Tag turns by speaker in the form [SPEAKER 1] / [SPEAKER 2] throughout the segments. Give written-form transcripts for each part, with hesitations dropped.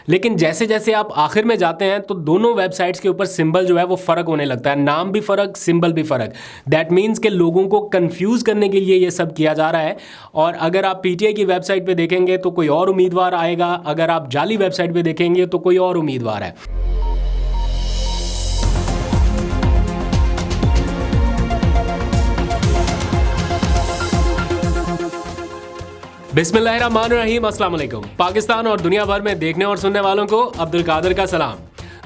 [SPEAKER 1] लेकिन जैसे जैसे आप आखिर में जाते हैं तो दोनों वेबसाइट्स के ऊपर सिंबल जो है वो फ़र्क होने लगता है, नाम भी फ़र्क, सिंबल भी फ़र्क। दैट मीन्स कि लोगों को कंफ्यूज करने के लिए ये सब किया जा रहा है। और अगर आप पीटीआई की वेबसाइट पे देखेंगे तो कोई और उम्मीदवार आएगा, अगर आप जाली वेबसाइट पे देखेंगे तो कोई और उम्मीदवार है। बिस्मिल्लाहिर्रहमानिर्रहीम, अस्सलाम वालेकुम। पाकिस्तान और दुनिया भर में देखने और सुनने वालों को अब्दुल कादिर का सलाम।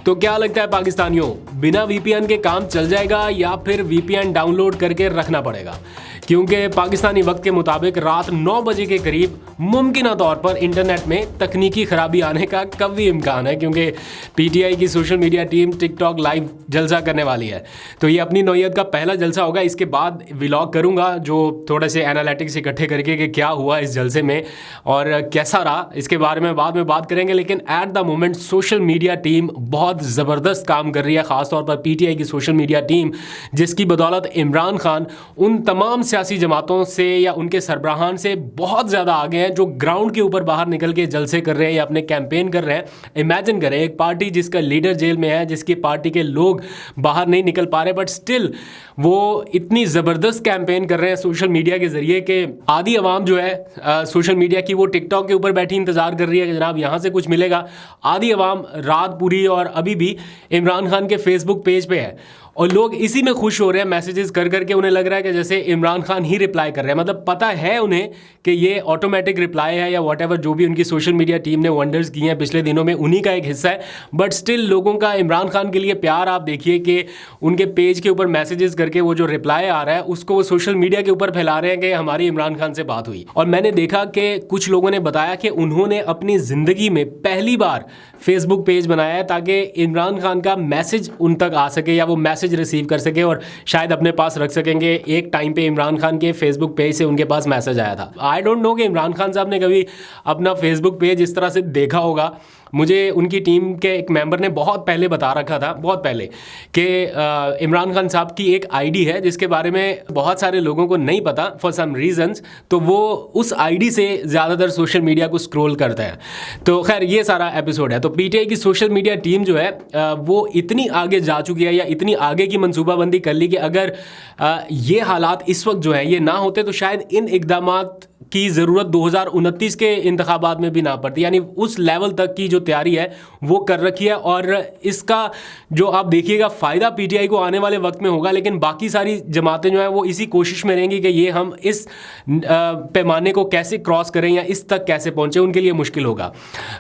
[SPEAKER 1] तो क्या लगता है पाकिस्तानियों, बिना वीपीएन के काम चल जाएगा या फिर वीपीएन डाउनलोड करके रखना पड़ेगा? क्योंकि पाकिस्तानी वक्त के मुताबिक रात 9 बजे के करीब मुमकिन तौर पर इंटरनेट में तकनीकी खराबी आने का कभी इम्कान है, क्योंकि पीटीआई की social media team TikTok live जलसा करने वाली है। तो ये अपनी नौयत का पहला जलसा होगा। इसके बाद व्लॉग करूंगा जो थोड़े से एनालिटिक्स इकट्ठे करके कि क्या हुआ इस जलसे में और कैसा रहा, इसके बारे में बाद में बात करेंगे। लेकिन at the moment social media team बहुत ज़बरदस्त काम कर रही है, ख़ासतौर पर पीटीआई की सोशल मीडिया टीम, जिसकी बदौलत इमरान खान उन तमाम सियासी जमातों से या उनके सरबराहान से बहुत ज़्यादा आगे हैं जो ग्राउंड के ऊपर बाहर निकल के जलसे कर रहे हैं या अपने कैंपेन कर रहे हैं। इमेजिन करें, एक पार्टी जिसका लीडर जेल में है, जिसकी पार्टी के लोग बाहर नहीं निकल पा रहे, बट स्टिल वो इतनी ज़बरदस्त कैंपेन कर रहे हैं सोशल मीडिया के ज़रिए कि आधी आवाम जो है सोशल मीडिया की वो टिकटॉक के ऊपर बैठी इंतज़ार कर रही है कि जनाब यहाँ से कुछ मिलेगा। आधी आवाम रात पूरी और अभी भी इमरान खान के फेसबुक पेज पे है और लोग इसी में खुश हो रहे हैं, मैसेजेस कर करके उन्हें लग रहा है कि जैसे इमरान खान ही रिप्लाई कर रहे हैं। मतलब पता है उन्हें कि ये ऑटोमेटिक रिप्लाई है या व्हाटएवर, जो भी उनकी सोशल मीडिया टीम ने वंडर्स किए हैं पिछले दिनों में, उन्हीं का एक हिस्सा है। बट स्टिल लोगों का इमरान खान के लिए प्यार आप देखिए कि उनके पेज के ऊपर मैसेजेस करके वो जो रिप्लाई आ रहा है उसको वो सोशल मीडिया के ऊपर फैला रहे हैं कि हमारी इमरान खान से बात हुई। और मैंने देखा कि कुछ लोगों ने बताया कि उन्होंने अपनी ज़िंदगी में पहली बार फेसबुक पेज बनाया है ताकि इमरान खान का मैसेज उन तक आ सके या वो मैसेज रिसीव कर सके और शायद अपने पास रख सकेंगे। एक टाइम पे इमरान खान के फेसबुक पेज से उनके पास मैसेज आया था। आई डोंट नो कि इमरान खान साहब ने कभी अपना फेसबुक पेज इस तरह से देखा होगा। मुझे उनकी टीम के एक मेंबर ने बहुत पहले बता रखा था, बहुत पहले, कि इमरान खान साहब की एक आईडी है जिसके बारे में बहुत सारे लोगों को नहीं पता फॉर सम रीजंस, तो वो उस आईडी से ज़्यादातर सोशल मीडिया को स्क्रॉल करते हैं। तो खैर ये सारा एपिसोड है। तो पीटीआई की सोशल मीडिया टीम जो है वो इतनी आगे जा चुकी है या इतनी आगे की मनसूबाबंदी कर ली कि अगर ये हालात इस वक्त जो है ये ना होते तो शायद इन इक़दामात की ज़रूरत 2029 के इंतखाबात में भी ना पड़ती। यानी उस लेवल तक की जो तैयारी है वो कर रखी है और इसका जो आप देखिएगा फ़ायदा पीटीआई को आने वाले वक्त में होगा। लेकिन बाकी सारी जमातें जो हैं वो इसी कोशिश में रहेंगी कि ये हम इस पैमाने को कैसे क्रॉस करें या इस तक कैसे पहुँचें, उनके लिए मुश्किल होगा।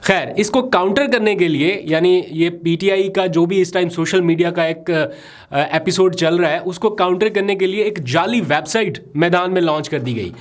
[SPEAKER 1] खैर, इसको काउंटर करने के लिए, यानी ये पीटीआई का जो भी इस टाइम सोशल मीडिया का एक एपिसोड चल रहा है, उसको काउंटर करने के लिए एक जाली वेबसाइट मैदान में लॉन्च कर दी गई।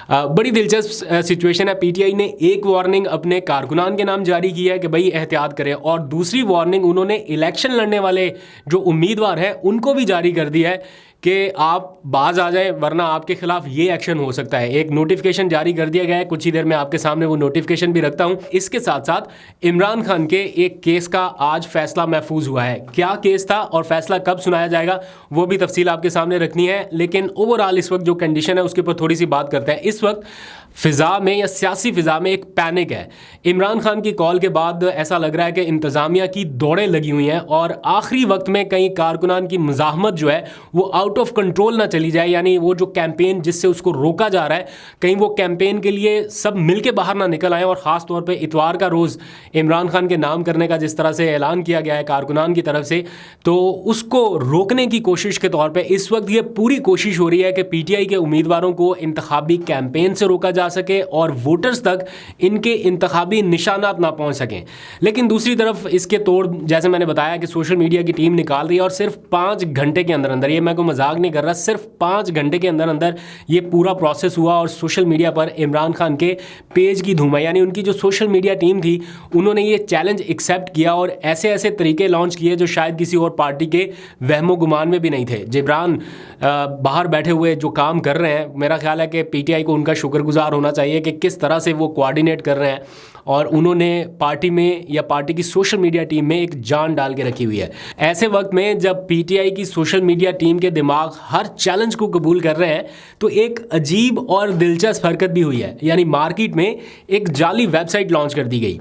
[SPEAKER 1] बड़ी दिलचस्प सिचुएशन है। पीटीआई ने एक वार्निंग अपने कारकुनान के नाम जारी की है कि भाई एहतियात करें, और दूसरी वार्निंग उन्होंने इलेक्शन लड़ने वाले जो उम्मीदवार हैं उनको भी जारी कर दी है कि आप बाज आ जाएं वरना आपके खिलाफ ये एक्शन हो सकता है। एक नोटिफिकेशन जारी कर दिया गया है, कुछ ही देर में आपके सामने वो नोटिफिकेशन भी रखता हूं। इसके साथ साथ इमरान खान के एक केस का आज फैसला महफूज हुआ है। क्या केस था और फैसला कब सुनाया जाएगा वो भी तफसील आपके सामने रखनी है। लेकिन ओवरऑल इस वक्त जो कंडीशन है उसके ऊपर थोड़ी सी बात करते हैं। इस वक्त फ़िज़ा में या सियासी फ़िज़ा में एक पैनिक है। इमरान खान की कॉल के बाद ऐसा लग रहा है कि इंतज़ामिया की दौड़ें लगी हुई हैं और आखिरी वक्त में कई कारकुनान की मुज़ाहमत जो है वो आउट ऑफ कंट्रोल ना चली जाए। यानी वो जो कैंपेन जिससे उसको रोका जा रहा है, कहीं वो कैंपेन के लिए सब मिल के बाहर ना निकल आए। और ख़ास तौर पर इतवार का रोज़ इमरान खान के नाम करने का जिस तरह से ऐलान किया गया है कारकुनान की तरफ से, तो उसको रोकने की कोशिश के तौर पर इस वक्त ये पूरी कोशिश हो रही है कि पीटीआई के उम्मीदवारों को इंतखाबी कैंपेन से रोका जा सके और वोटर्स तक इनके इंतखाबी निशानात ना पहुंच सकें। लेकिन दूसरी तरफ इसके तोड़, जैसे मैंने बताया कि सोशल मीडिया की टीम निकाल रही है और सिर्फ 5 घंटे के अंदर अंदर, ये मैं कोई मजाक नहीं कर रहा, सिर्फ 5 घंटे के अंदर अंदर ये पूरा प्रोसेस हुआ और सोशल मीडिया पर इमरान खान के पेज की धूम है। यानी उनकी जो सोशल मीडिया टीम थी उन्होंने ये चैलेंज एक्सेप्ट किया और ऐसे ऐसे तरीके लॉन्च किए जो शायद किसी और पार्टी के वहमो गुमान में भी नहीं थे। जिब्रान बाहर बैठे हुए जो काम कर रहे हैं, मेरा ख्याल है कि पीटीआई को उनका शुक्रगुजार होना चाहिए कि किस तरह से वो कोऑर्डिनेट कर रहे हैं, और उन्होंने पार्टी में या पार्टी की सोशल मीडिया टीम में एक जान डाल के रखी हुई है। ऐसे वक्त में जब पीटीआई की सोशल मीडिया टीम के दिमाग हर चैलेंज को कबूल कर रहे हैं, तो एक अजीब और दिलचस्प हरकत भी हुई है, यानी मार्केट में एक जाली वेबसाइट लॉन्च कर दी गई।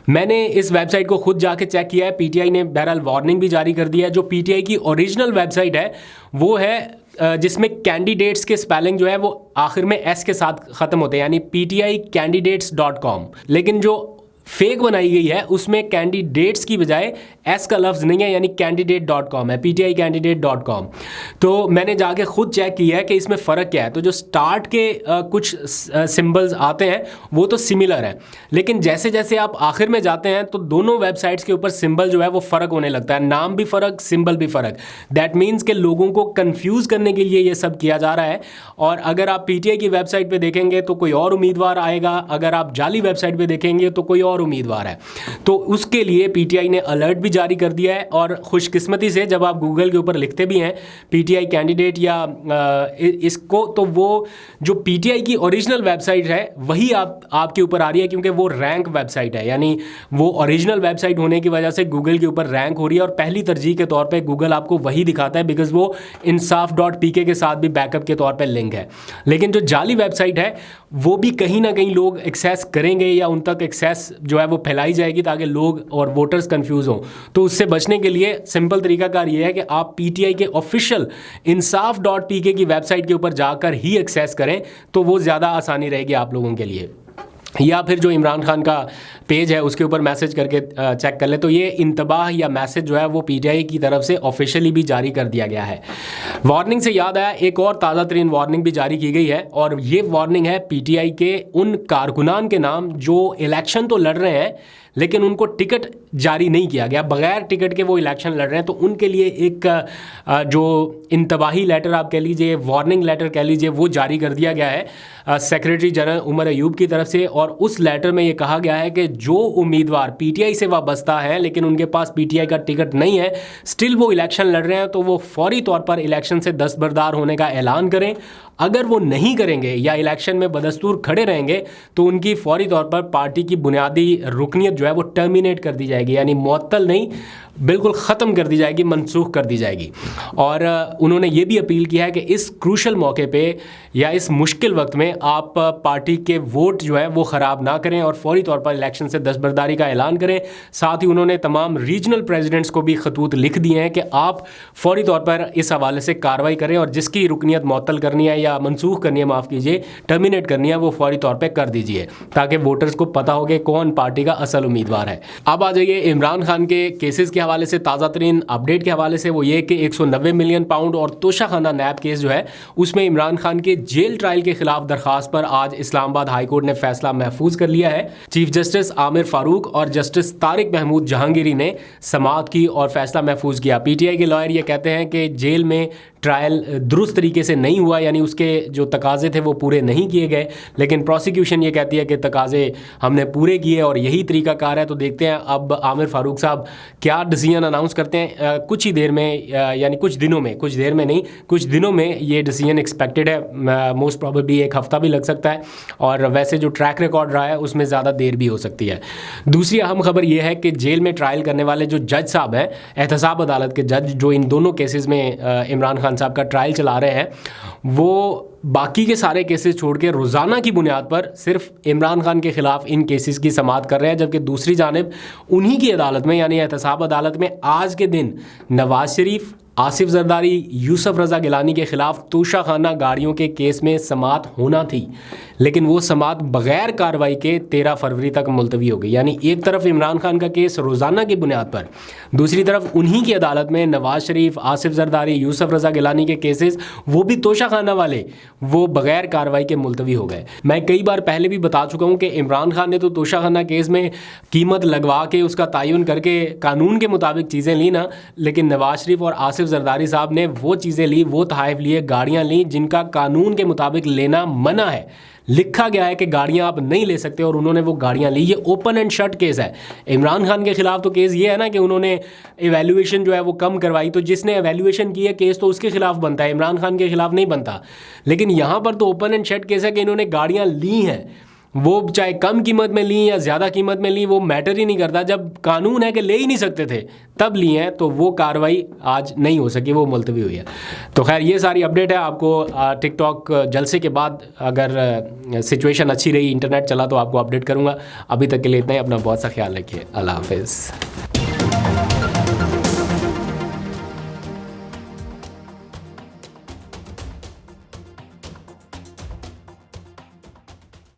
[SPEAKER 1] मैंने इस वेबसाइट को खुद जाके चेक किया है। पीटीआई ने बहरहाल वार्निंग भी जारी कर दिया है। जो पीटीआई की ओरिजिनल वेबसाइट है वो है जिसमें कैंडिडेट्स के स्पेलिंग जो है वो आखिर में एस के साथ ख़त्म होते हैं, यानी pticandidates.com। लेकिन जो फेक बनाई गई है उसमें कैंडिडेट्स की बजाय एस का लफ्ज़ नहीं है, यानी candidate.com है, pticandidates.com। तो मैंने जाके खुद चेक किया है कि इसमें फ़र्क क्या है। तो जो स्टार्ट के कुछ सिंबल्स आते हैं वो तो सिमिलर हैं, लेकिन जैसे जैसे आप आखिर में जाते हैं तो दोनों वेबसाइट्स के ऊपर सिंबल जो है वो फ़र्क होने लगता है, नाम भी फ़र्क, सिंबल भी फ़र्क। दैट मीन्स कि लोगों को कन्फ्यूज़ करने के लिए ये सब किया जा रहा है। और अगर आप पीटीआई की वेबसाइट पर देखेंगे तो कोई और उम्मीदवार आएगा, अगर आप जाली वेबसाइट पर देखेंगे तो कोई और उम्मीदवार है। तो उसके लिए पीटीआई ने अलर्ट भी जारी कर दिया है। और खुशकिस्मती से जब आप गूगल के ऊपर लिखते भी हैं पीटीआई कैंडिडेट या इसको, तो वो जो पीटीआई की ओरिजिनल वेबसाइट है वही आपके ऊपर आ रही है, क्योंकि वो रैंक वेबसाइट है, यानी वो ओरिजिनल वेबसाइट होने की वजह से गूगल के ऊपर रैंक हो रही है और पहली तरजीह के तौर पे गूगल आपको वही दिखाता है, बिकॉज वो insaf.pk के साथ भी बैकअप के तौर पे लिंक है। लेकिन जो जाली वेबसाइट है वो भी कहीं ना कहीं लोग एक्सेस करेंगे या उन तक एक्सेस जो है वो फैलाई जाएगी ताकि लोग और वोटर्स कंफ्यूज हों। तो उससे बचने के लिए सिंपल तरीकाकार ये है कि आप पीटीआई के ऑफिशियल insaf.pk की वेबसाइट के ऊपर जाकर ही एक्सेस करें, तो वो ज़्यादा आसानी रहेगी आप लोगों के लिए। या फिर जो इमरान खान का पेज है उसके ऊपर मैसेज करके चेक कर ले, तो ये इंतबाह या मैसेज जो है वो पीटीआई की तरफ से ऑफिशियली भी जारी कर दिया गया है। वार्निंग से याद आया, एक और ताज़ा तरीन वार्निंग भी जारी की गई है, और ये वार्निंग है पीटीआई के उन कारकुनान के नाम जो इलेक्शन तो लड़ रहे हैं लेकिन उनको टिकट जारी नहीं किया गया, बगैर टिकट के वो इलेक्शन लड़ रहे हैं। तो उनके लिए एक जो इंतबाही लेटर आप कह लीजिए, वार्निंग लेटर कह लीजिए, वो जारी कर दिया गया है सेक्रेटरी जनरल उमर अयूब की तरफ से। और उस लेटर में ये कहा गया है कि जो उम्मीदवार पीटीआई से वाबस्ता है लेकिन उनके पास पीटीआई का टिकट नहीं है, स्टिल वो इलेक्शन लड़ रहे हैं, तो वो फौरी तौर पर इलेक्शन से दस्तबरदार होने का ऐलान करें। अगर वो नहीं करेंगे या इलेक्शन में बदस्तूर खड़े रहेंगे तो उनकी फौरी तौर पर पार्टी की बुनियादी रुकनियत जो है वो टर्मिनेट कर दी जाएगी, यानी मुअत्तल नहीं, बिल्कुल ख़त्म कर दी जाएगी, मनसूख कर दी जाएगी। और उन्होंने ये भी अपील किया है कि इस क्रूशल मौके पे या इस मुश्किल वक्त में आप पार्टी के वोट जो है वो ख़राब ना करें और फौरी तौर पर इलेक्शन से दस्तबरदारी का ऐलान करें। साथ ही उन्होंने तमाम रीजनल प्रेसिडेंट्स को भी खतूत लिख दिए हैं कि आप फौरी तौर पर इस हवाले से कार्रवाई करें और जिसकी रुकनियत मुअत्तल करनी है या मनसूख करनी है, माफ़ कीजिए, टर्मिनेट करनी है, वो फौरी तौर पर कर दीजिए ताकि वोटर्स को पता हो कि कौन पार्टी का असल उम्मीदवार है। अब आ जाइए इमरान खान के केसेस के हवाले से ताज़ा तरीन अपडेट के हवाले से। वो ये कि 190 मिलियन पाउंड और तोशाखाना नैब केस जो है उसमें इमरान खान के जेल ट्रायल के खिलाफ दरखास्त पर आज इस्लामाबाद हाई कोर्ट ने फैसला महफूज कर लिया है। चीफ जस्टिस आमिर फारूक और जस्टिस तारिक महमूद जहांगीरी ने समाअत की और फैसला महफूज किया। पीटीआई के लॉयर ये कहते हैं कि जेल में ट्रायल दुरुस्त तरीके से नहीं हुआ, यानी उसके जो तकाजे थे वो पूरे नहीं किए गए, लेकिन प्रोसिक्यूशन ये कहती है कि तकाजे हमने पूरे किए और यही तरीकाकार है। तो देखते हैं अब आमिर फारूक साहब क्या डिसीजन अनाउंस करते हैं कुछ ही देर में, यानी कुछ दिनों में, कुछ देर में नहीं, कुछ दिनों में ये डिसीजन एक्सपेक्टेड है। मोस्ट प्रोबेबली एक हफ्ता भी लग सकता है और वैसे जो ट्रैक रिकॉर्ड रहा है उसमें ज़्यादा देर भी हो सकती है। दूसरी अहम खबर यह है कि जेल में ट्रायल करने वाले जो जज साहब हैं, एहतसाब अदालत के जज जो इन दोनों केसेस में इमरान खान साहब का ट्रायल चला रहे हैं, वो बाकी के सारे केसेस छोड़ के रोज़ाना की बुनियाद पर सिर्फ इमरान खान के ख़िलाफ़ इन केसेस की समाअत कर रहे हैं, जबकि दूसरी जानिब उन्हीं की अदालत में यानी एहतसाब अदालत में आज के दिन नवाज शरीफ, आसिफ जरदारी, यूसुफ रज़ा गिलानी के ख़िलाफ़ तोशाखाना गाड़ियों के केस में समाअत होना थी, लेकिन वो समाअत बग़ैर कार्रवाई के 13 फरवरी तक मुलतवी हो गई। यानी एक तरफ इमरान खान का केस रोज़ाना की बुनियाद पर, दूसरी तरफ उन्हीं की अदालत में नवाज शरीफ, आसिफ जरदारी, यूसुफ रज़ा गिलानी के केसेस, वो भी तोशाखाना वाले, वो बग़ैर कार्रवाई के मुलतवी हो गए। मैं कई बार पहले भी बता चुका हूँ कि इमरान खान ने तो तोशाखाना केस में कीमत लगवा के उसका तयन करके कानून के मुताबिक चीज़ें ली ना, लेकिन नवाज शरीफ और आसिफ आसिफ जरदारी साहब ने वो चीज़ें ली, वो तहाइफ लिए, गाड़ियाँ ली जिनका कानून के मुताबिक लेना मना है, लिखा गया है कि गाड़ियां आप नहीं ले सकते, और उन्होंने वो गाड़ियां ली। ये ओपन एंड शट केस है। इमरान खान के खिलाफ तो केस ये है ना कि उन्होंने एवेल्यूएशन जो है वो कम करवाई, तो जिसने एवेल्यूएशन की है केस तो उसके खिलाफ बनता है, इमरान खान के खिलाफ नहीं बनता। लेकिन यहाँ पर तो ओपन एंड शट केस है कि इन्होंने गाड़ियाँ ली हैं, वो चाहे कम कीमत में ली या ज़्यादा कीमत में ली, वो मैटर ही नहीं करता। जब कानून है कि ले ही नहीं सकते थे तब ली हैं, तो वो कार्रवाई आज नहीं हो सकी, वो मुलतवी हुई है। तो खैर ये सारी अपडेट है। आपको टिकटॉक जलसे के बाद अगर सिचुएशन अच्छी रही, इंटरनेट चला, तो आपको अपडेट करूँगा। अभी तक के लिए इतना ही। अपना बहुत सा ख्याल रखिए। अल्लाह हाफिज़।